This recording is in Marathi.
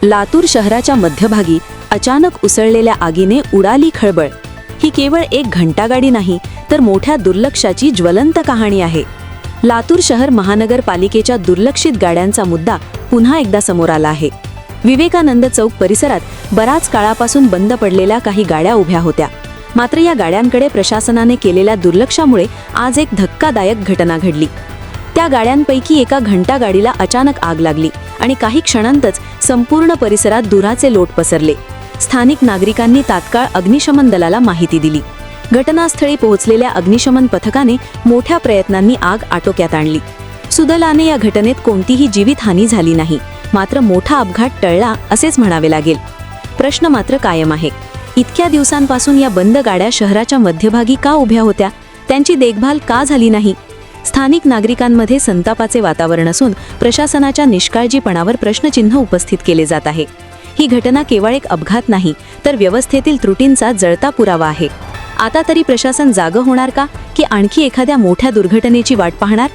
लातूर शहराच्या मध्यभागी अचानक उसळलेल्या आगीने उडाली खळबळ। ही केवळ एक घंटागाडी नाही, तर मोठ्या दुर्लक्षाची ज्वलंत कहाणी आहे। लातूर शहर महानगरपालिकेच्या दुर्लक्षित गाड्यांचा मुद्दा पुन्हा एकदा समोर आला आहे। विवेकानंद चौक परिसरात बराच काळापासून बंद पडलेल्या काही गाड्या उभ्या होत्या, मात्र या गाड्यांकडे प्रशासनाने केलेल्या दुर्लक्षामुळे आज एक धक्कादायक घटना घडली। त्या गाड्यांपैकी एका घंटागाडीला अचानक आग लागली आणि काही क्षणांतच संपूर्ण परिसरात धुराचे लोट पसरले। स्थानिक नागरिकांनी तात्काळ अग्निशमन दलाला माहिती दिली। घटनास्थळी पोहोचलेल्या अग्निशमन पथकाने मोठ्या प्रयत्नांनी आग आटोक्यात आणली। सुदैवाने या घटनेत कोणतीही जीवितहानी झाली नाही, मात्र मोठा अपघात टळला असेच म्हणावे लागेल। प्रश्न मात्र कायम आहे, इतक्या दिवसांपासून या बंद गाड्या शहराच्या मध्यभागी का उभ्या होत्या? त्यांची देखभाल का झाली नाही? स्थानिक नागरिकांमध्ये संतापाचे वातावरण असून प्रशासनाच्या निष्काळजीपणावर प्रश्नचिन्ह उपस्थित केले जात आहे। ही घटना केवळ एक अपघात नाही, तर व्यवस्थेतील त्रुटींचा जळता पुरावा आहे। आता तरी प्रशासन जागं होणार का, की आणखी एखाद्या मोठ्या दुर्घटनेची वाट पाहणार?